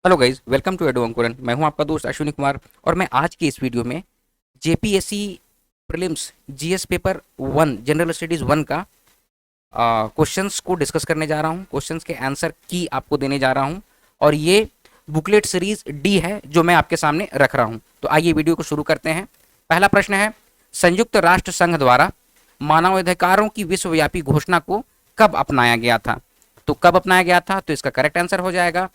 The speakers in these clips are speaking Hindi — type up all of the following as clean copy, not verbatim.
हेलो गाइज, वेलकम टू एडो अंकुरन। मैं हूं आपका दोस्त अश्विनी कुमार और मैं आज की इस वीडियो में JPSC prelims GS paper 1 general studies 1 का क्वेश्चंस को डिस्कस करने जा रहा हूं। क्वेश्चंस के आंसर की आपको देने जा रहा हूं और ये बुकलेट सीरीज डी है जो मैं आपके सामने रख रहा हूं। तो आइए वीडियो को शुरू करते हैं। पहला प्रश्न है, संयुक्त राष्ट्र संघ द्वारा मानवाधिकारों की विश्वव्यापी घोषणा को कब अपनाया गया था? तो कब अपनाया गया था, तो इसका करेक्ट आंसर हो जाएगा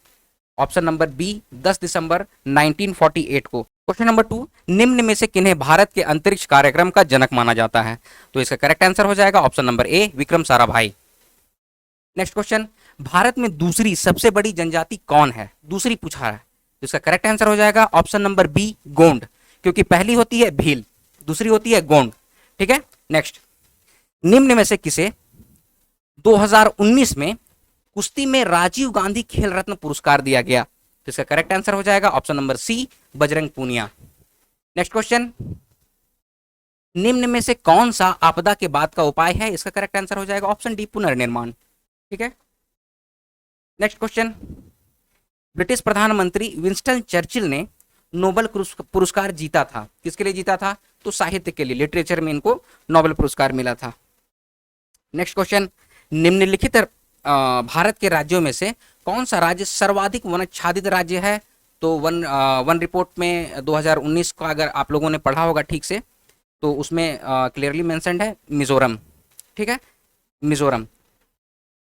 ऑप्शन नंबर बी 10 दिसंबर 1948 को। क्वेश्चन नंबर 2, निम्न में से किन्हें भारत के अंतरिक्ष कार्यक्रम का जनक माना जाता है? तो इसका करेक्ट आंसर हो जाएगा ऑप्शन नंबर ए विक्रम साराभाई। नेक्स्ट क्वेश्चन, भारत में दूसरी सबसे बड़ी जनजाति कौन है? दूसरी पूछा है, तो इसका करेक्ट आंसर हो जाएगा ऑप्शन नंबर बी गोंड, क्योंकि पहली होती है भील, दूसरी होती है गोंड। ठीक है। नेक्स्ट, निम्न में से किसे 2019 में कुश्ती में राजीव गांधी खेल रत्न पुरस्कार दिया गया? तो इसका करेक्ट आंसर हो जाएगा option number C Bajrang Punia. Next question, निम्न में से कौन सा आपदा के बाद का उपाय है? इसका करेक्ट आंसर हो जाएगा ऑप्शन डी पुनर्निर्माण। ठीक है। नेक्स्ट क्वेश्चन, ब्रिटिश प्रधानमंत्री विंस्टन चर्चिल ने नोबेल पुरस्कार जीता था, किसके लिए जीता था? तो साहित्य के लिए, लिटरेचर में इनको नोबेल पुरस्कार मिला था। नेक्स्ट क्वेश्चन, निम्नलिखित भारत के राज्यों में से कौन सा राज्य सर्वाधिक वनाच्छादित राज्य है? तो वन रिपोर्ट में 2019 का अगर आप लोगों ने पढ़ा होगा ठीक से, तो उसमें क्लियरली मेंशन्ड है मिजोरम। ठीक है, मिजोरम।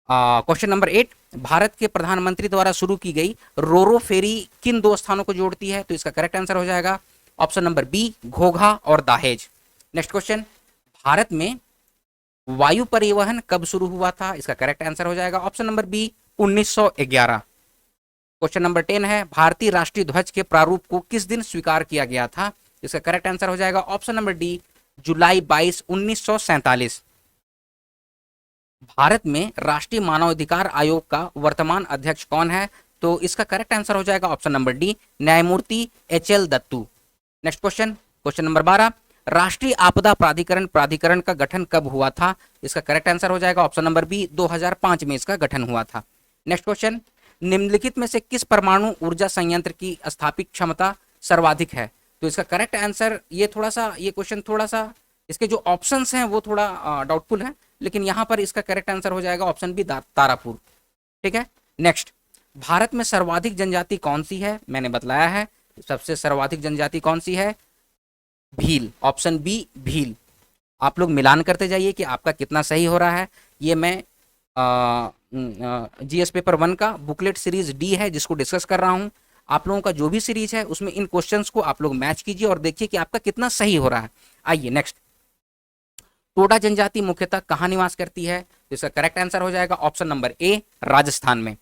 क्वेश्चन नंबर 8, भारत के प्रधानमंत्री द्वारा शुरू की गई रोरो फेरी किन दो स्थानों को जोड़ती है? तो इसका करेक्ट आंसर हो जाएगा ऑप्शन नंबर बी घोघा और दाहेज। नेक्स्ट क्वेश्चन, भारत में वायु परिवहन कब शुरू हुआ था? इसका करेक्ट आंसर हो जाएगा option number B 1911। Question number 10 है, भारतीय राष्ट्रीय ध्वज के प्रारूप को किस दिन स्वीकार किया गया था? इसका करेक्ट आंसर हो जाएगा ऑप्शन नंबर डी जुलाई 22, 1947। भारत में राष्ट्रीय मानवाधिकार आयोग का वर्तमान अध्यक्ष कौन है? तो इसका करेक्ट आंसर हो जाएगा ऑप्शन नंबर डी न्यायमूर्ति HL. Dattu. Next question, question number 12, राष्ट्रीय आपदा प्राधिकरण का गठन कब हुआ था? इसका करेक्ट आंसर हो जाएगा ऑप्शन नंबर बी 2005 में इसका गठन हुआ था। नेक्स्ट क्वेश्चन, निम्नलिखित में से किस परमाणु ऊर्जा संयंत्र की स्थापित क्षमता सर्वाधिक है? तो इसका करेक्ट आंसर, ये क्वेश्चन थोड़ा सा इसके जो ऑप्शंस हैं वो थोड़ा डाउटफुल है, लेकिन यहां पर इसका करेक्ट आंसर हो जाएगा ऑप्शन बी तारापुर। ठीक है। नेक्स्ट, भारत में सर्वाधिक जनजाति कौन सी है? मैंने बतलाया है सबसे सर्वाधिक जनजाति कौन सी है, भील, ऑप्शन बी भील। आप लोग मिलान करते जाइए कि आपका कितना सही हो रहा है। ये मैं जीएस पेपर 1 का बुकलेट सीरीज डी है जिसको डिस्कस कर रहा हूं। आप लोगों का जो भी सीरीज है उसमें इन क्वेश्चंस को आप लोग मैच कीजिए और देखिए कि आपका कितना सही हो रहा है। आइए नेक्स्ट, टोडा जनजाति मुख्यतः कहां निवास करती है? तो इसका करेक्ट आंसर हो जाएगा ऑप्शन नंबर ए राजस्थान में।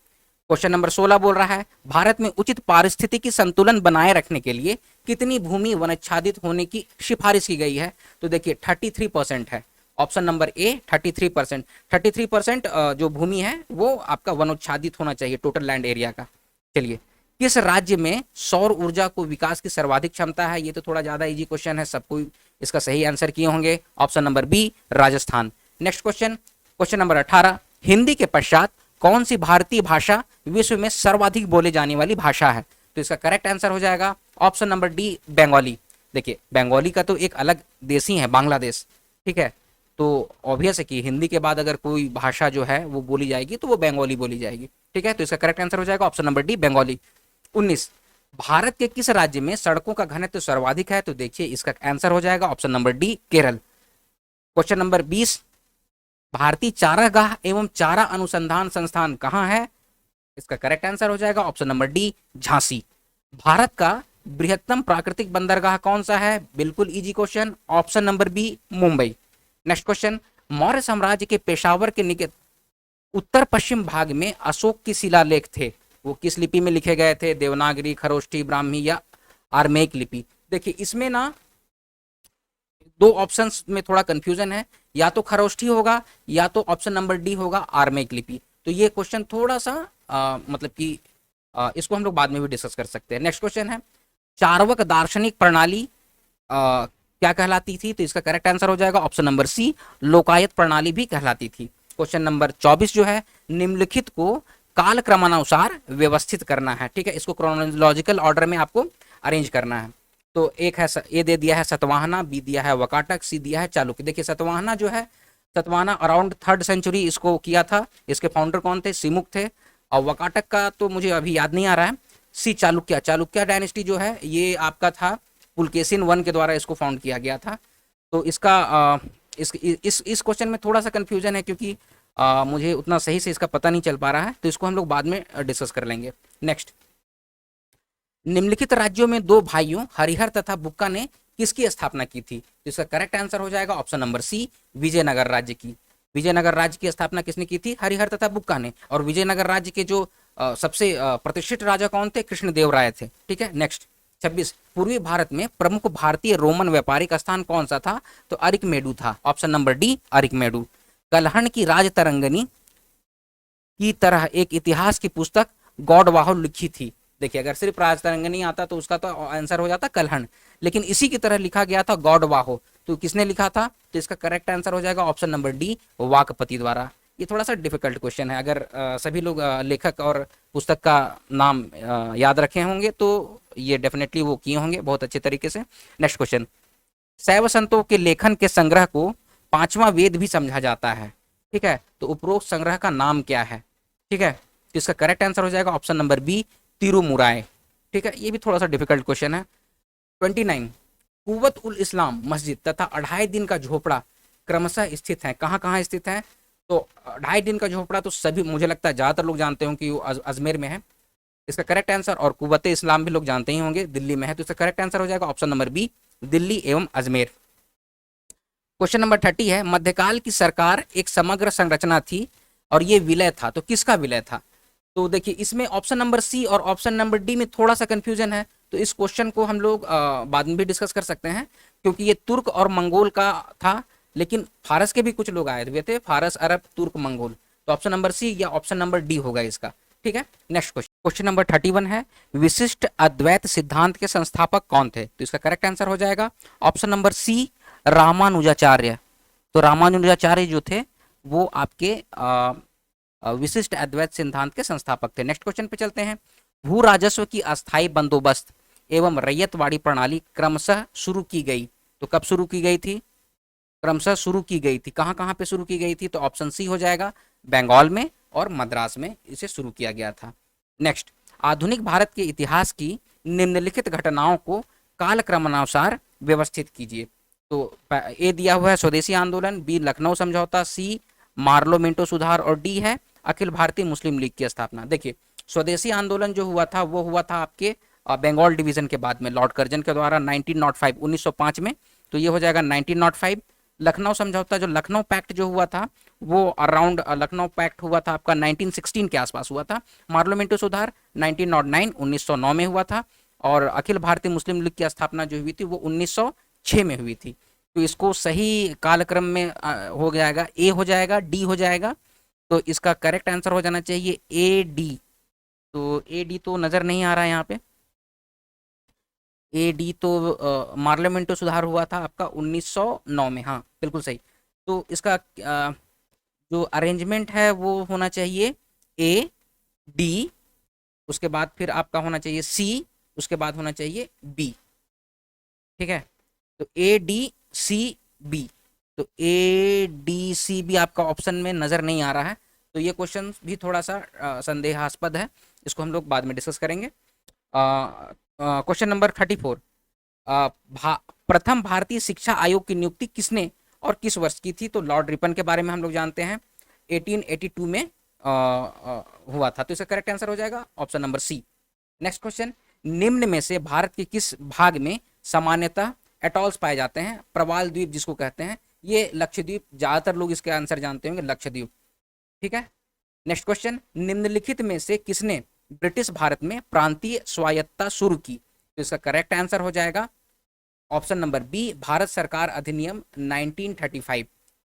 क्वेश्चन नंबर 16 बोल रहा है, भारत में उचित पारिस्थितिकी संतुलन बनाए रखने के लिए कितनी भूमि वनाच्छादित होने की सिफारिश की गई है? तो देखिए 33% है, ऑप्शन नंबर ए 33%। 33% जो भूमि है वो आपका वनोच्छादित होना चाहिए टोटल लैंड एरिया का। चलिए, किस राज्य में सौर ऊर्जा को विकास की सर्वाधिक क्षमता है? ये तो थोड़ा ज्यादा इजी क्वेश्चन है, सबको इसका सही आंसर किए होंगे, option number B Rajasthan. Next question, question number 18, Hindi के पश्चात कौन सी भारतीय भाषा विश्व में सर्वाधिक बोले जाने वाली भाषा है? तो इसका करेक्ट आंसर हो जाएगा ऑप्शन नंबर डी बंगाली। देखिए बंगाली का तो एक अलग देश ही है बांग्लादेश। ठीक है, तो ऑब्वियस है कि हिंदी के बाद अगर कोई भाषा जो है वो बोली जाएगी तो वो बंगाली बोली जाएगी। ठीक है, तो इसका करेक्ट आंसर हो जाएगा option number D Bengali. 19, Bharat के किस राज्य में सड़कों का घनत्व सर्वाधिक है? तो देखिए इसका आंसर हो जाएगा option number D Kerala. Question number 20, भारतीय चारागाह एवं चारा अनुसंधान संस्थान कहां है? इसका करेक्ट आंसर हो जाएगा option number D Jhansi. Bharat का बृहत्तम प्राकृतिक बंदरगाह कौन सा है? बिल्कुल easy question, option number B Mumbai. Next question, Maurya साम्राज्य के पेशावर के निकट उत्तर पश्चिम भाग में अशोक की शिलालेख थे, वो किस लिपि में लिखे गए थे? देवनागरी, खरोष्ठी, ब्राह्मी या आर्मेक लिपि? देखिए इसमें ना दो ऑप्शंस में थोड़ा कंफ्यूजन है, या तो खरोष्ठी होगा या तो ऑप्शन नंबर डी होगा आर्मेक लिपि। तो ये क्वेश्चन थोड़ा सा मतलब कि इसको हम लोग बाद में भी डिस्कस कर सकते हैं। नेक्स्ट क्वेश्चन है, चार्वक दार्शनिक प्रणाली क्या कहलाती थी? तो इसका करेक्ट आंसर हो जाएगा ऑप्शन नंबर सी लोकायत प्रणाली भी कहलाती थी। क्वेश्चन नंबर 24 जो है, निम्नलिखित को काल क्रमानुसार व्यवस्थित करना है, ठीक है, इसको क्रोनोलॉजिकल ऑर्डर में आपको अरेंज करना है। तो एक है ए दे दिया है सतवाहना, बी दिया है वकाटक, सी दिया है चालुक्य। देखिए सतवाहना जो है, सतवाहना अराउंड 3rd सेंचुरी इसको किया था, इसके फाउंडर कौन थे, सिमुक थे। और वकाटक का तो मुझे अभी याद नहीं आ रहा है। सी चालुक्य, चालुक्य डायनेस्टी जो है ये आपका था पुलकेशिन वन के द्वारा इसको फाउंड किया गया था। तो इसका इस क्वेश्चन में थोड़ा सा कंफ्यूजन है, क्योंकि मुझे उतना सही से इसका पता नहीं चल पा रहा है, तो इसको हम लोग बाद में डिस्कस कर लेंगे। नेक्स्ट, निम्नलिखित राज्यों में दो भाइयों हरिहर तथा बुक्का ने किसकी स्थापना की थी? तो इसका करेक्ट आंसर हो जाएगा ऑप्शन नंबर सी, विजयनगर राज्य की। विजयनगर राज्य की स्थापना किसने की थी? हरिहर तथा बुक्का ने। और विजयनगर राज्य के जो सबसे प्रतिष्ठित राजा कौन थे? कृष्णदेव राय थे, ठीक है। नेक्स्ट 26, पूर्वी भारत में प्रमुख भारतीय रोमन व्यापारिक स्थान कौन सा था? तो अरिकमेडु था, option number D Arikamedu. Kalhana की राज तरंगनी की तरह एक इतिहास की पुस्तक गौडवाहो लिखी थी। देखिए अगर सिर्फ राज तरंगनी आता तो उसका तो आंसर हो जाता कलहण, लेकिन इसी की तरह लिखा गया था गौडवाहो। तो किसने लिखा था? तो इसका करेक्ट आंसर हो जाएगा ऑप्शन नंबर डी, वाकपति द्वारा। ये थोड़ा सा डिफिकल्ट क्वेश्चन है, अगर सभी लोग लेखक और पुस्तक का नाम याद रखे होंगे तो ये डेफिनेटली वो किए होंगे बहुत अच्छे तरीके से। नेक्स्ट क्वेश्चन, शैव संतों के लेखन के संग्रह को 5वां वेद भी समझा जाता है, ठीक है। तो उपरोक्त संग्रह का नाम क्या है? ठीक है, तो इसका करेक्ट आंसर हो जाएगा ऑप्शन नंबर बी, तिरुमुराय, ठीक है। ये भी थोड़ा सा डिफिकल्ट क्वेश्चन है। 29, कुवत उल इस्लाम मस्जिद तथा 2.5 दिन का झोपड़ा क्रमशः स्थित है, कहाँ कहाँ स्थित है? तो 2.5 दिन का झोपड़ा तो सभी, मुझे लगता है ज्यादातर लोग जानते होंगे कि वो अजमेर में है, इसका करेक्ट आंसर। और कुवत इस्लाम भी लोग जानते ही होंगे, दिल्ली में है। तो इसका करेक्ट आंसर हो जाएगा ऑप्शन नंबर बी, दिल्ली एवं अजमेर। क्वेश्चन नंबर 30 है, मध्यकाल की सरकार एक समग्र संरचना थी और ये विलय था, तो किसका विलय था? तो देखिए इसमें ऑप्शन नंबर सी और ऑप्शन नंबर डी में थोड़ा सा कंफ्यूजन है, तो इस क्वेश्चन को हम लोग बाद में भी डिस्कस कर सकते हैं, क्योंकि ये तुर्क और मंगोल का था, लेकिन फारस के भी कुछ लोग आए हुए थे, फारस, अरब, तुर्क, मंगोल। तो ऑप्शन नंबर सी या ऑप्शन नंबर डी होगा इसका, ठीक है। नेक्स्ट क्वेश्चन, क्वेश्चन नंबर 31 है, विशिष्ट अद्वैत सिद्धांत के संस्थापक कौन थे? तो इसका करेक्ट आंसर हो जाएगा ऑप्शन नंबर सी, रामानुजाचार्य। तो रामानुजाचार्य जो थे वो आपके विशिष्ट अद्वैत सिद्धांत के संस्थापक थे। नेक्स्ट क्वेश्चन पे चलते हैं, भू राजस्व की अस्थायी बंदोबस्त एवं रैयतवाड़ी प्रणाली क्रमशः शुरू की गई, तो कब शुरू की गई थी? क्रमशः शुरू की गई थी, कहाँ कहाँ पे शुरू की गई थी? तो ऑप्शन सी हो जाएगा, बंगाल में और मद्रास में इसे शुरू किया गया था। नेक्स्ट, आधुनिक भारत के इतिहास की निम्नलिखित घटनाओं को कालक्रमानुसार व्यवस्थित कीजिए। तो ए दिया हुआ है स्वदेशी आंदोलन, बी लखनऊ समझौता, सी मार्लो मिंटो सुधार और डी है अखिल भारतीय मुस्लिम लीग की स्थापना। देखिए स्वदेशी आंदोलन जो हुआ था वो हुआ था आपके बंगाल डिवीजन के बाद में लॉर्ड कर्जन के द्वारा 1905 1905 में, तो ये हो जाएगा 1905। लखनऊ समझौता, जो लखनऊ पैक्ट जो हुआ था वो अराउंड लखनऊ पैक्ट हुआ था आपका 1916 के आसपास हुआ था। मार्लो मिंटो सुधार 1909 1909 में हुआ था, और अखिल भारतीय मुस्लिम लीग की स्थापना जो हुई थी वो 1906 में हुई थी। तो इसको सही कालक्रम में हो जाएगा, ए हो जाएगा, डी हो जाएगा। तो इसका करेक्ट आंसर हो जाना चाहिए ए डी। तो ए डी तो नजर नहीं आ रहा है यहाँ पे, ए डी तो मार्लियामेंटो सुधार हुआ था आपका 1909 में, हाँ बिल्कुल सही। तो इसका जो अरेंजमेंट है वो होना चाहिए ए डी, उसके बाद फिर आपका होना चाहिए सी, उसके बाद होना चाहिए बी, ठीक है। तो ए डी सी बी, तो ए डी सी बी आपका ऑप्शन में नजर नहीं आ रहा है, तो ये क्वेश्चन भी थोड़ा सा संदेहास्पद है, इसको हम लोग बाद में डिस्कस करेंगे। क्वेश्चन नंबर 34, प्रथम भारतीय शिक्षा आयोग की नियुक्ति किसने और किस वर्ष की थी? तो लॉर्ड रिपन के बारे में हम लोग जानते हैं, 1882 में हुआ था। तो इसका करेक्ट आंसर हो जाएगा option number C. Next question, निम्न में से भारत के किस भाग में सामान्यतः एटॉल्स पाए जाते हैं? प्रवाल द्वीप जिसको कहते हैं, ये लक्षद्वीप, ज्यादातर लोग इसके आंसर जानते होंगे लक्षद्वीप, ठीक है। नेक्स्ट क्वेश्चन, निम्नलिखित में से किसने ब्रिटिश भारत में प्रांतीय स्वायत्तता शुरू की? तो इसका करेक्ट आंसर हो जाएगा ऑप्शन नंबर बी, भारत सरकार अधिनियम 1935,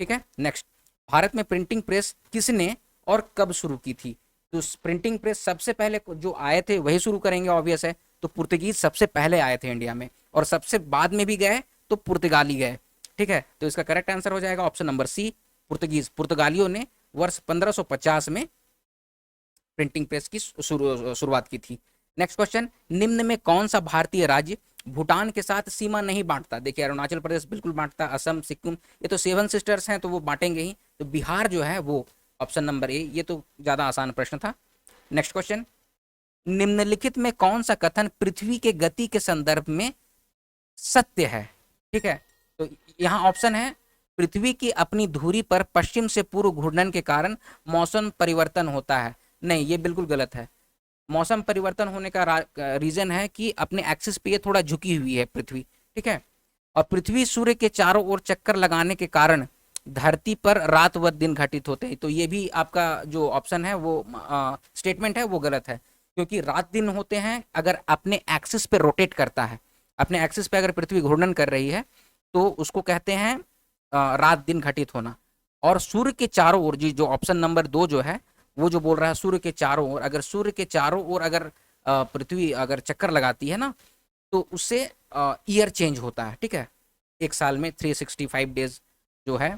ठीक है। नेक्स्ट, भारत में प्रिंटिंग प्रेस किसने और कब शुरू की थी? तो प्रिंटिंग प्रेस सबसे पहले जो आए थे वही शुरू करेंगे, ऑब्वियस है। तो पुर्तगीज सबसे पहले आए थे इंडिया में, और सबसे बाद में भी गए तो पुर्तगाली गए, ठीक है। तो इसका करेक्ट आंसर हो जाएगा ऑप्शन नंबर सी, पुर्तगीज। पुर्तगालियों ने वर्ष 1550 में प्रिंटिंग प्रेस की शुरुआत की थी। नेक्स्ट क्वेश्चन, निम्न में कौन सा भारतीय राज्य भूटान के साथ सीमा नहीं बांटता? देखिए अरुणाचल प्रदेश बिल्कुल बांटता, असम, सिक्किम, ये तो 7 सिस्टर्स हैं तो वो बांटेंगे ही। तो बिहार जो है वो ऑप्शन नंबर ए, ये तो ज्यादा आसान प्रश्न था। नेक्स्ट क्वेश्चन, निम्नलिखित में कौन सा कथन पृथ्वी के गति के संदर्भ में सत्य है? ठीक है, तो यहाँ ऑप्शन है, पृथ्वी की अपनी धुरी पर पश्चिम से पूर्व घूर्णन के कारण मौसम परिवर्तन होता है। नहीं, ये बिल्कुल गलत है। मौसम परिवर्तन होने का रीजन है कि अपने एक्सिस पे ये थोड़ा झुकी हुई है पृथ्वी, ठीक है। और पृथ्वी सूर्य के चारों ओर चक्कर लगाने के कारण धरती पर रात व दिन घटित होते हैं। तो ये भी आपका जो ऑप्शन है वो स्टेटमेंट है वो गलत है, क्योंकि रात दिन होते हैं अगर अपने एक्सिस पे रोटेट करता है, अपने एक्सिस पे अगर पृथ्वी घूर्णन कर रही है तो उसको कहते हैं रात दिन घटित होना। और सूर्य के चारों ओर, जी जो ऑप्शन नंबर 2 जो है वो जो बोल रहा है सूर्य के चारों ओर, अगर सूर्य के चारों ओर अगर पृथ्वी अगर चक्कर लगाती है ना तो उससे ईयर चेंज होता है, ठीक है। एक साल में 365 डेज जो है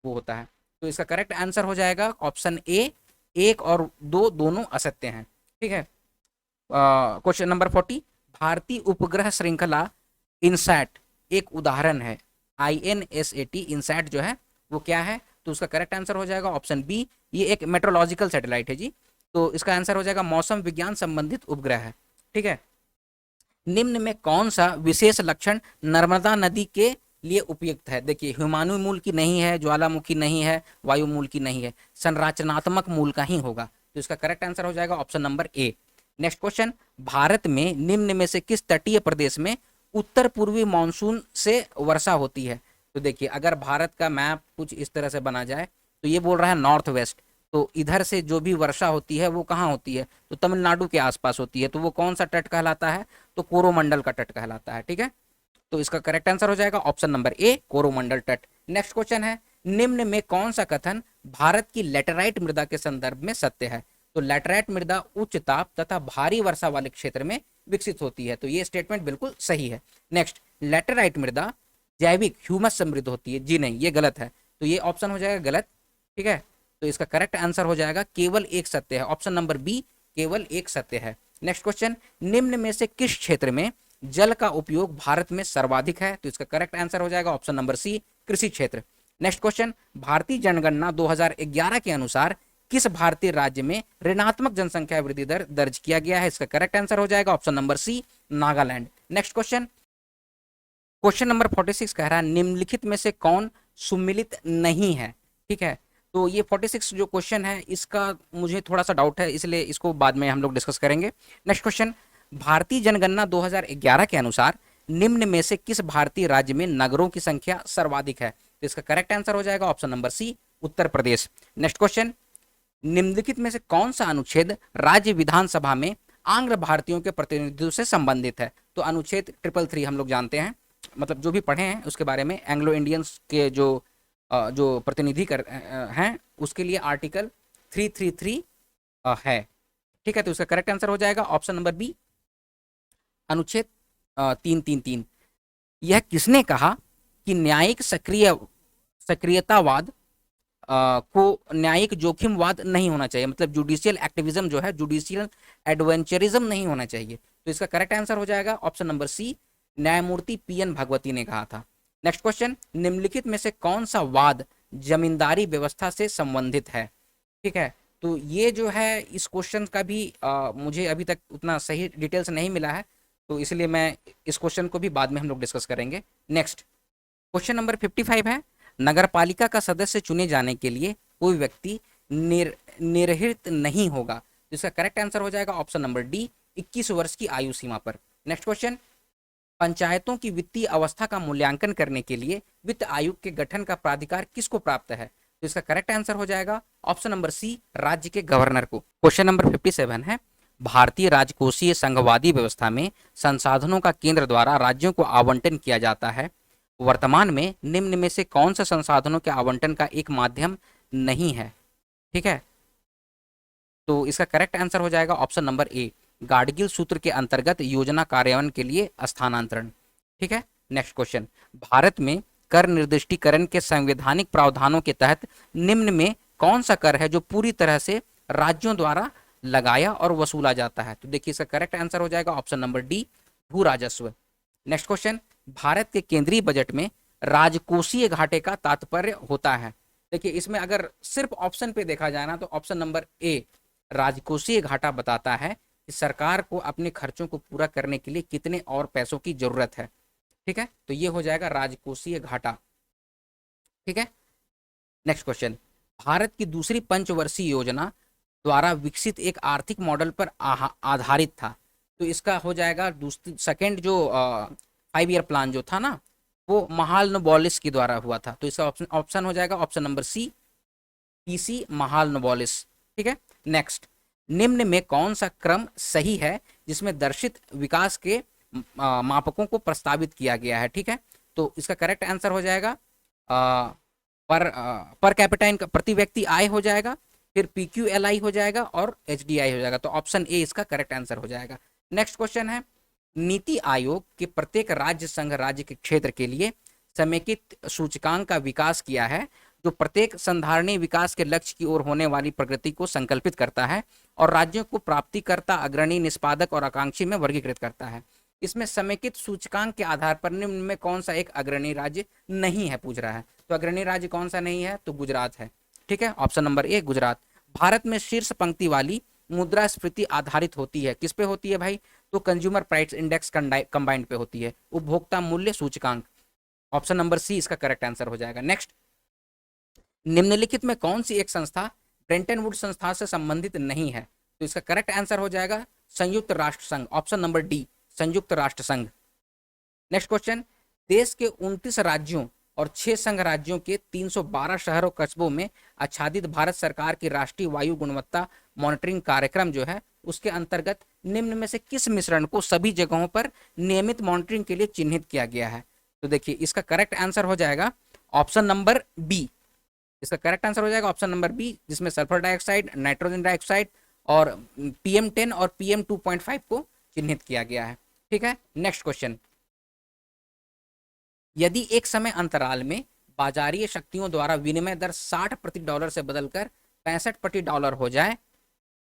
वो होता है। तो इसका करेक्ट आंसर हो जाएगा ऑप्शन ए, 1 और 2 दोनों असत्य हैं, ठीक है। क्वेश्चन नंबर 40, भारतीय उपग्रह श्रृंखला इनसैट एक उदाहरण है। INSAT इनसैट जो है वो क्या है? तो उसका करेक्ट आंसर हो जाएगा ऑप्शन बी, ये एक मेट्रोलॉजिकल सैटेलाइट है जी। तो इसका आंसर हो जाएगा मौसम विज्ञान संबंधित उपग्रह है, ठीक है। निम्न में कौन सा विशेष लक्षण नर्मदा नदी के लिए उपयुक्त है? देखिए हिमानी मूल की नहीं है, ज्वालामुखी नहीं है, वायु मूल की नहीं है, संरचनात्मक मूल का ही होगा। तो इसका करेक्ट आंसर हो जाएगा ऑप्शन नंबर ए। नेक्स्ट क्वेश्चन, भारत में निम्न में से किस तटीय प्रदेश में उत्तर पूर्वी मानसून से वर्षा होती है? तो देखिए अगर भारत का मैप कुछ इस तरह से बना जाए तो ये बोल रहा है नॉर्थ वेस्ट, तो इधर से जो भी वर्षा होती है वो कहाँ होती है? तो तमिलनाडु के आसपास होती है। तो वो कौन सा तट कहलाता है? तो कोरोमंडल का तट कहलाता है, ठीक है। तो इसका करेक्ट आंसर हो जाएगा ऑप्शन नंबर ए, कोरोमंडल तट। नेक्स्ट क्वेश्चन है, निम्न में कौन सा कथन भारत की लेटराइट मृदा के संदर्भ में सत्य है? तो लेटराइट मृदा उच्च ताप तथा भारी वर्षा वाले क्षेत्र में विकसित होती है। तो ये स्टेटमेंट बिल्कुल सही है। नेक्स्ट, लेटराइट मृदा जैविक ह्यूमस समृद्ध होती है। जी नहीं, ये गलत है। तो ये ऑप्शन हो जाएगा गलत, ठीक है। तो इसका करेक्ट आंसर हो जाएगा केवल एक सत्य है, ऑप्शन नंबर बी, केवल एक सत्य है। नेक्स्ट क्वेश्चन, निम्न में से किस क्षेत्र में जल का उपयोग भारत में सर्वाधिक है? तो इसका करेक्ट आंसर हो जाएगा ऑप्शन नंबर सी, कृषि क्षेत्र। नेक्स्ट क्वेश्चन, भारतीय जनगणना 2011 के अनुसार किस भारतीय राज्य में ऋणात्मक जनसंख्या वृद्धि दर दर्ज किया गया है? इसका करेक्ट आंसर हो जाएगा option number C, Nagaland. Next question, question number 46 कह रहा है निम्नलिखित में से कौन सुमिलित नहीं है? ठीक है, तो ये 46 जो क्वेश्चन है इसका मुझे थोड़ा सा डाउट है, इसलिए इसको बाद में हम लोग डिस्कस करेंगे। नेक्स्ट क्वेश्चन, भारतीय जनगणना 2011 के अनुसार निम्न में से किस भारतीय राज्य में नगरों की संख्या सर्वाधिक है? तो इसका करेक्ट आंसर हो जाएगा ऑप्शन नंबर सी, उत्तर प्रदेश। नेक्स्ट क्वेश्चन, निम्नलिखित में से कौन सा अनुच्छेद राज्य विधानसभा में आंग्ल भारतीयों के प्रतिनिधित्व से संबंधित है? तो अनुच्छेद 333 हम लोग जानते हैं, मतलब जो भी पढ़े हैं उसके बारे में, एंग्लो इंडियंस के जो प्रतिनिधि हैं उसके लिए आर्टिकल 333 है, ठीक है। तो इसका करेक्ट आंसर हो जाएगा ऑप्शन नंबर बी, अनुच्छेद 333। यह किसने कहा कि न्यायिक सक्रियतावाद को न्यायिक जोखिमवाद नहीं होना चाहिए? मतलब जुडिशियल एक्टिविज्म जो है, जुडिशियल एडवेंचरिज्म नहीं होना चाहिए। तो इसका करेक्ट आंसर हो जाएगा ऑप्शन नंबर सी, न्यायमूर्ति PN भगवती ने कहा था। नेक्स्ट क्वेश्चन, निम्नलिखित में से कौन सा वाद जमींदारी व्यवस्था से संबंधित है? ठीक है, तो ये जो है इस क्वेश्चन का भी मुझे अभी तक उतना सही डिटेल्स नहीं मिला है, तो इसलिए मैं इस क्वेश्चन को भी बाद में हम लोग डिस्कस करेंगे। नेक्स्ट क्वेश्चन नंबर 55 है, नगरपालिका का सदस्य चुने जाने के लिए कोई व्यक्ति निर्हित नहीं होगा। तो इसका करेक्ट आंसर हो जाएगा ऑप्शन नंबर डी, 21 वर्ष की आयु सीमा पर। नेक्स्ट क्वेश्चन, पंचायतों की वित्तीय अवस्था का मूल्यांकन करने के लिए वित्त आयोग के गठन का प्राधिकार किसको प्राप्त है? तो इसका करेक्ट आंसर हो जाएगा ऑप्शन नंबर सी, राज्य के गवर्नर को। क्वेश्चन नंबर 57 है, भारतीय राजकोषीय संघवादी व्यवस्था में संसाधनों का केंद्र द्वारा राज्यों को आवंटन किया जाता है। वर्तमान में निम्न में से कौन सा संसाधनों के आवंटन का एक माध्यम नहीं है? ठीक है, तो इसका करेक्ट आंसर हो जाएगा ऑप्शन नंबर ए, गाडगिल सूत्र के अंतर्गत योजना कार्यान्वयन के लिए स्थानांतरण। ठीक है, नेक्स्ट क्वेश्चन, भारत में कर निर्दिष्टीकरण के संवैधानिक प्रावधानों के तहत निम्न में कौन सा कर है जो पूरी तरह से राज्यों द्वारा लगाया और वसूला जाता है। तो देखिए इसका करेक्ट आंसर हो जाएगा ऑप्शन नंबर डी, भू राजस्व। नेक्स्ट क्वेश्चन, भारत के केंद्रीय बजट में राजकोषीय घाटे का तात्पर्य होता है। देखिए इसमें अगर सिर्फ ऑप्शन पे देखा जाए ना तो ऑप्शन नंबर ए राजकोषीय घाटा बताता है कि सरकार को अपने खर्चों को पूरा करने के लिए कितने और पैसों की जरूरत है। ठीक है, तो ये हो जाएगा राजकोषीय घाटा। ठीक है, नेक्स्ट क्वेश्चन, भारत की दूसरी पंचवर्षीय योजना द्वारा विकसित एक आर्थिक मॉडल पर आधारित था। तो इसका हो जाएगा दूसरी सेकेंड जो 5 ईयर प्लान जो था ना वो महालनोबिस के द्वारा हुआ था। तो इसका ऑप्शन हो जाएगा option number C, PC Mahalanobis. ठीक है, नेक्स्ट, निम्न में कौन सा क्रम सही है जिसमें दर्शित विकास के मापकों को प्रस्तावित किया गया है। ठीक है, तो इसका करेक्ट आंसर हो जाएगा पर कैपिटा इनकम, प्रति व्यक्ति आय हो जाएगा, फिर PQLI हो जाएगा और HDI हो जाएगा। तो ऑप्शन ए इसका करेक्ट आंसर हो जाएगा। नेक्स्ट क्वेश्चन है, नीति आयोग के प्रत्येक राज्य संघ राज्य के क्षेत्र के लिए समेकित सूचकांक का विकास किया है जो प्रत्येक संधारणीय विकास के लक्ष्य की ओर होने वाली प्रगति को संकल्पित करता है और राज्यों को प्राप्तिकर्ता, अग्रणी, निष्पादक और आकांक्षी में वर्गीकृत करता है। इसमें समेकित सूचकांक के आधार पर निम्न में कौन सा एक अग्रणी राज्य नहीं है पूछ रहा है। तो अग्रणी राज्य कौन सा नहीं है, तो गुजरात है। ठीक है, ऑप्शन नंबर ए गुजरात। भारत में शीर्ष पंक्ति वाली मुद्रास्फीति आधारित होती है, किस पे होती है भाई, तो कंज्यूमर प्राइस इंडेक्स कंबाइंड पे होती है, उपभोक्ता मूल्य सूचकांक। ऑप्शन नंबर सी इसका करेक्ट आंसर हो जाएगा। नेक्स्ट, निम्नलिखित में कौन सी एक संस्था ब्रेंटन वुड संस्था से संबंधित नहीं है। तो इसका करेक्ट आंसर हो जाएगा संयुक्त राष्ट्र संघ, ऑप्शन नंबर डी, संयुक्त राष्ट्र संघ। नेक्स्ट क्वेश्चन, देश के 29 राज्यों और 6 संघ राज्यों के 312 शहरों कस्बों में आच्छादित भारत सरकार की राष्ट्रीय वायु गुणवत्ता मॉनिटरिंग कार्यक्रम जो है उसके अंतर्गत निम्न में से किस मिश्रण को सभी जगहों पर नियमित मॉनिटरिंग के लिए चिन्हित किया गया है। तो देखिए इसका करेक्ट आंसर हो जाएगा ऑप्शन नंबर बी, इसका करेक्ट आंसर हो जाएगा ऑप्शन नंबर बी, जिसमें सल्फर डाइऑक्साइड, नाइट्रोजन डाइऑक्साइड और PM10 और PM2.5 को चिन्हित किया गया है। ठीक है, नेक्स्ट क्वेश्चन, यदि एक समय अंतराल में बाजारीय शक्तियों द्वारा विनिमय दर 60 प्रति डॉलर से बदलकर 65 प्रति डॉलर हो जाए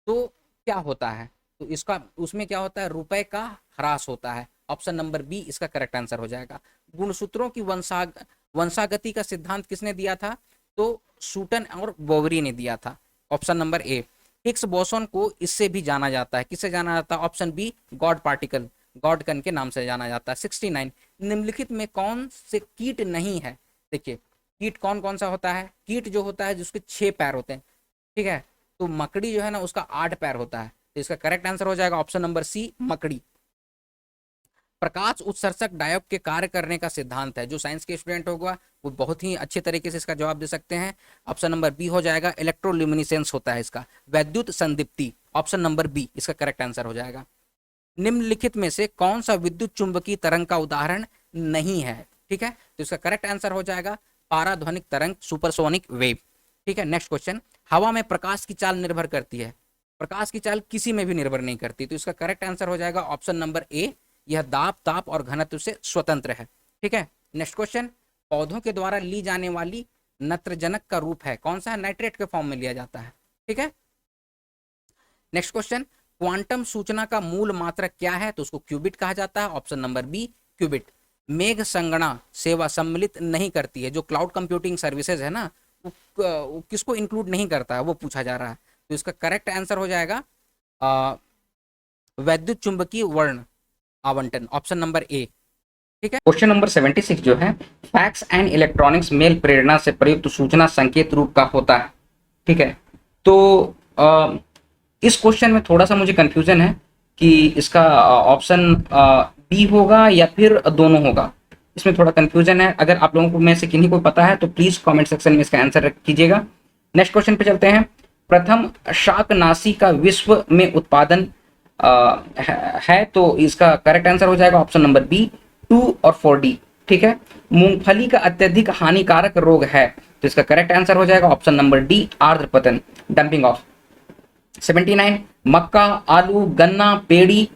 तो क्या होता है। तो इसका उसमें क्या होता है, रुपए का ह्रास होता है। ऑप्शन नंबर बी इसका करेक्ट आंसर हो जाएगा। गुणसूत्रों की वंशागति का सिद्धांत किसने दिया था, तो सूटन और बोवरी ने दिया था। ऑप्शन नंबर ए। हिग्स बोसोन को इससे भी जाना जाता है, किससे जाना जाता है, option B, God particle, God कण के नाम से जाना जाता है। 69, निम्नलिखित में कौन से कीट नहीं है। देखिए कीट कौन कौन सा होता है, कीट जो होता है जिसके 6 पैर होते हैं। ठीक है, तो मकड़ी जो है ना उसका 8 पैर होता है। तो इसका करेक्ट आंसर हो जाएगा ऑप्शन नंबर सी, मकड़ी। प्रकाश उत्सर्जक डायोड के कार्य करने का सिद्धांत है, जो साइंस के स्टूडेंट होगा वो बहुत ही अच्छे तरीके से इसका जवाब दे सकते हैं। ऑप्शन नंबर बी हो जाएगा, इलेक्ट्रोल्यूमिनेसेंस होता है इसका, वैद्युत संदीप्ति। ऑप्शन नंबर बी इसका करेक्ट आंसर हो जाएगा। निम्नलिखित में से कौन सा विद्युत चुंबकीय तरंग का उदाहरण नहीं है। ठीक है, तो इसका करेक्ट आंसर हो जाएगा पाराध्वनिक तरंग, सुपरसोनिक वेव। ठीक है, नेक्स्ट क्वेश्चन, हवा में प्रकाश की चाल निर्भर करती है, प्रकाश की चाल किसी में भी निर्भर नहीं करती। तो इसका करेक्ट आंसर हो जाएगा ऑप्शन नंबर ए, यह दाब, ताप और घनत्व से स्वतंत्र है। ठीक है, नेक्स्ट क्वेश्चन, पौधों के द्वारा ली जाने वाली नत्रजनक का रूप है कौन सा है, नाइट्रेट के फॉर्म में लिया जाता है। ठीक है, नेक्स्ट क्वेश्चन, क्वांटम सूचना का मूल मात्रक क्या है, तो उसको क्यूबिट कहा जाता है। Option number B, qubit. मेघ संगणना सेवा सम्मिलित नहीं करती है, जो क्लाउड कंप्यूटिंग सर्विसेज है ना वो किसको इंक्लूड नहीं करता है, वो पूछा जा रहा है। तो इसका करेक्ट आंसर हो जाएगा वैद्युत चुंबकीय वर्ण आवंटन, ऑप्शन नंबर ए। ठीक है, क्वेश्चन नंबर 76 जो है, फैक्स एंड इलेक्ट्रॉनिक्स मेल प्रेरणा से प्रयुक्त सूचना संकेत रूप का होता है। ठीक है, तो इस क्वेश्चन में थोड़ा सा मुझे कंफ्यूजन है कि इसका ऑप्शन बी होगा या फिर दोनों होगा, इसमें थोड़ा कंफ्यूजन है। अगर आप लोगों को में से किन्हीं को पता है तो प्लीज कमेंट सेक्शन में इसका आंसर कीजिएगा। नेक्स्ट क्वेश्चन पे चलते हैं। प्रथम शाकनाशी का विश्व में उत्पादन है, तो इसका करेक्ट आंसर हो जाएगा ऑप्शन नंबर बी, 2 और 4D। ठीक है, मूंगफली का अत्यधिक हानिकारक रोग है, तो इसका करेक्ट आंसर हो जाएगा ऑप्शन नंबर डी, आर्द्र पतन, डंपिंग ऑफ। 79, मक्का, आलू, गन्ना, पेड़ी,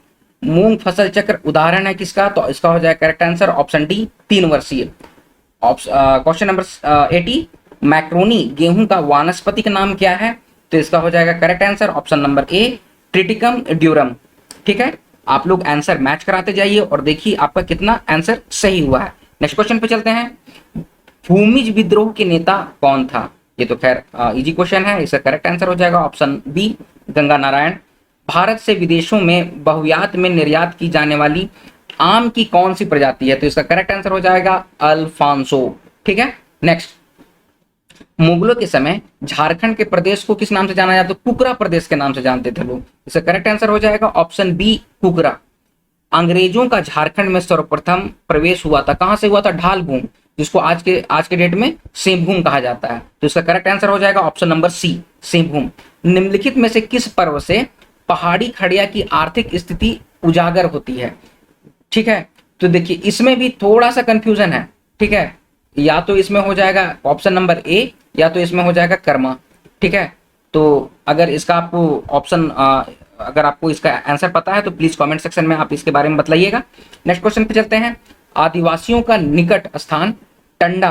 मूंग फसल चक्र उदाहरण है किसका, तो इसका हो जाएगा करेक्ट आंसर ऑप्शन डी, 3 वर्षीय। क्वेश्चन नंबर 80, मैक्रोनी गेहूं का वानस्पतिक नाम क्या है, तो इसका हो जाएगा correct answer option number A, क्रिटिकम ड्यूरम। ठीक है, आप लोग आंसर मैच कराते जाइए और देखिए आपका कितना आंसर सही हुआ है। नेक्स्ट क्वेश्चन पे चलते हैं। भूमिज विद्रोह के नेता कौन था? ये तो खैर इजी क्वेश्चन है, इसका करेक्ट आंसर हो जाएगा ऑप्शन बी, गंगा नारायण। भारत से विदेशों में बहुयात में निर्यात की जाने वाली आम की कौन सी प्रजाति है? तो इसका करेक्ट आंसर हो जाएगा अल्फांसो। ठीक है, नेक्स्ट। मुगलों के समय झारखंड के प्रदेश को किस नाम से जाना जाता? कुकरा प्रदेश के नाम से जानते थे लोग। इसका करेक्ट आंसर हो जाएगा ऑप्शन बी, कुकरा। अंग्रेजों का झारखंड में सर्वप्रथम प्रवेश हुआ था, कहां से हुआ था? ढालभूम, जिसको आज के डेट में सिंहभूम कहा जाता है। तो इसका करेक्ट आंसर हो जाएगा ऑप्शन नंबर सी, सिंहभूम। निम्नलिखित में से किस पर्व से पहाड़ी खड़िया की आर्थिक स्थिति उजागर होती है? ठीक है, तो देखिए इसमें भी थोड़ा सा कंफ्यूजन है। ठीक है, या तो इसमें हो जाएगा ऑप्शन नंबर ए, या तो इसमें हो जाएगा कर्मा। ठीक है, तो अगर इसका आपको ऑप्शन अगर आपको इसका आंसर पता है तो प्लीज कमेंट सेक्शन में आप इसके बारे में बताइएगा। नेक्स्ट क्वेश्चन पे चलते हैं। आदिवासियों का निकट स्थान टंडा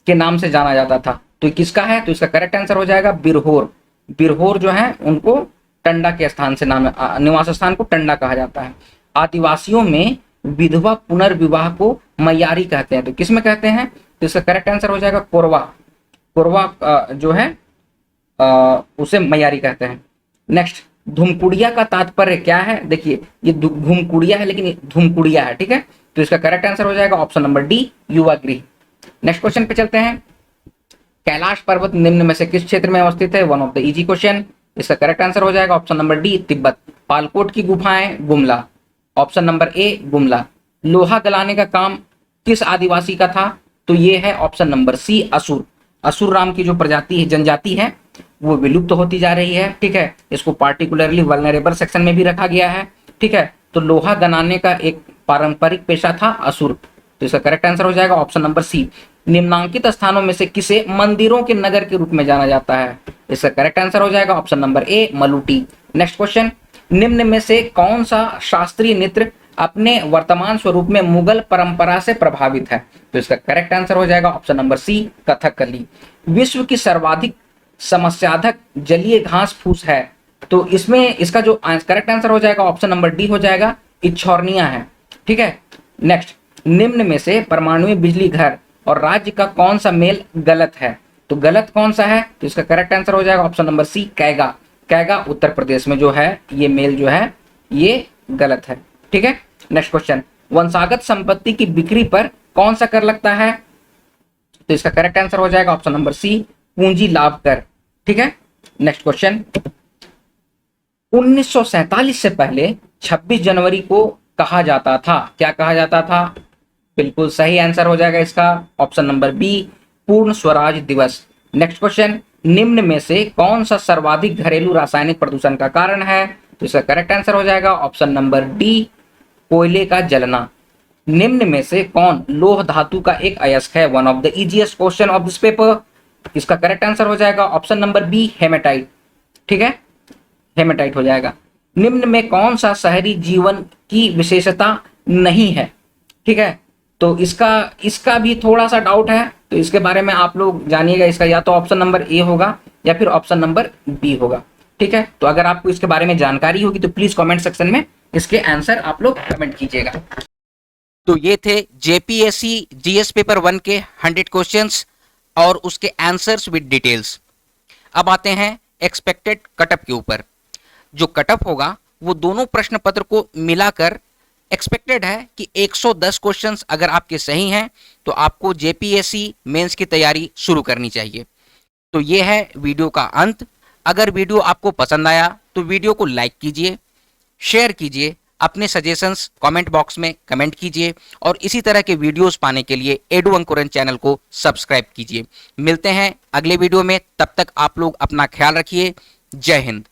के नाम से जाना जाता था, तो किसका है? तो इसका करेक्ट आंसर हो जाएगा बिरहोर। बिरहोर जो है उनको टंडा के स्थान से नाम, निवास स्थान को टंडा कहा जाता है। आदिवासियों में विधवा पुनर्विवाह को मयारी कहते हैं, तो किस में कहते हैं? तो इसका करेक्ट आंसर हो जाएगा कोरवा। कोरवा जो है उसे मयारी कहते हैं। नेक्स्ट, धुमकुड़िया का तात्पर्य क्या है? देखिए ये घुमकुड़िया है लेकिन ये धुमकुड़िया है। ठीक है, तो इसका करेक्ट आंसर हो जाएगा ऑप्शन नंबर डी, युवा गृह। नेक्स्ट क्वेश्चन पे चलते हैं। कैलाश पर्वत निम्न में से किस क्षेत्र में अवस्थित है? One of the easy question. इसका करेक्ट आंसर हो जाएगा option number D, Tibet. Palkot की गुफाएं गुमला, ऑप्शन नंबर ए, गुमला। लोहा गलाने का काम किस आदिवासी का था? तो ये है ऑप्शन नंबर सी, असुर। असुर राम की जो प्रजाति है, जनजाति है, वो विलुप्त होती जा रही है। ठीक है, इसको पार्टिकुलरली वल्नरेबल सेक्शन में भी रखा गया है। ठीक है, तो लोहा गलाने का एक पारंपरिक पेशा था असुर, तो इसका करेक्ट आंसर हो जाएगा ऑप्शन नंबर सी। निम्नांकित स्थानों में से किसे मंदिरों के नगर के रूप में जाना जाता है? इसका करेक्ट आंसर हो जाएगा ऑप्शन नंबर ए, मलूटी। Next question. निम्न में से कौन सा शास्त्रीय नृत्य अपने वर्तमान स्वरूप में मुगल परंपरा से प्रभावित है? तो इसका करेक्ट आंसर हो जाएगा ऑप्शन नंबर सी, कथकली। विश्व की सर्वाधिक समस्याधक जलीय घास फूस है, तो इसमें इसका जो करेक्ट आंसर हो जाएगा ऑप्शन नंबर डी हो जाएगा, इच्छोर्निया है। ठीक है, नेक्स्ट। निम्न में से परमाणु बिजली घर और राज्य का कौन सा मेल गलत है? तो गलत कौन सा है? तो इसका करेक्ट आंसर हो जाएगा option number C, Kaiga. Kaiga Uttar Pradesh में जो है ये मेल जो है ये गलत है। ठीक है, नेक्स्ट क्वेश्चन। वंशागत संपत्ति की बिक्री पर कौन सा कर लगता है? तो इसका करेक्ट आंसर हो जाएगा ऑप्शन नंबर सी, पूंजी लाभ कर। ठीक है, नेक्स्ट क्वेश्चन। 1947 से पहले 26 जनवरी को कहा जाता था, क्या कहा जाता था? बिल्कुल सही आंसर हो जाएगा इसका ऑप्शन नंबर बी, पूर्ण स्वराज दिवस। Next question. निम्न में से कौन सा सर्वाधिक घरेलू रासायनिक प्रदूषण का कारण है? तो इसका करेक्ट आंसर हो जाएगा ऑप्शन नंबर डी, कोयले का जलना। निम्न में से कौन लोह धातु का एक अयस्क है? One of the easiest question of this paper. इसका करेक्ट आंसर हो जाएगा ऑप्शन नंबर बी, हेमेटाइट। ठीक है, हेमेटाइट हो जाएगा। निम्न में कौन सा शहरी जीवन की विशेषता नहीं है? ठीक है, तो इसका भी थोड़ा सा डाउट है, तो इसके बारे में आप लोग जानिएगा। इसका या तो ऑप्शन नंबर ए होगा या फिर ऑप्शन नंबर बी होगा। ठीक है, तो अगर आपको इसके बारे में जानकारी होगी तो प्लीज कमेंट सेक्शन में इसके आंसर आप लोग कमेंट कीजिएगा। तो ये थे जेपीएससी जीएस पेपर 1 के 100 क्वेश्चंस और उसके आंसर्स विद डिटेल्स। अब आते हैं एक्सपेक्टेड कटअप के ऊपर। जो कटअप होगा वो दोनों प्रश्न पत्र को मिलाकर एक्सपेक्टेड है कि 110 क्वेश्चंस अगर आपके सही हैं तो आपको जेपीएससी मेंस की तैयारी शुरू करनी चाहिए। तो ये है वीडियो का अंत। अगर वीडियो आपको पसंद आया तो वीडियो को लाइक कीजिए, शेयर कीजिए, अपने सजेशंस कमेंट बॉक्स में कमेंट कीजिए और इसी तरह के वीडियोस पाने के लिए एडू अंकुरन चैनल को सब्सक्राइब कीजिए। मिलते हैं अगले वीडियो में, तब तक आप लोग अपना ख्याल रखिए। जय हिंद।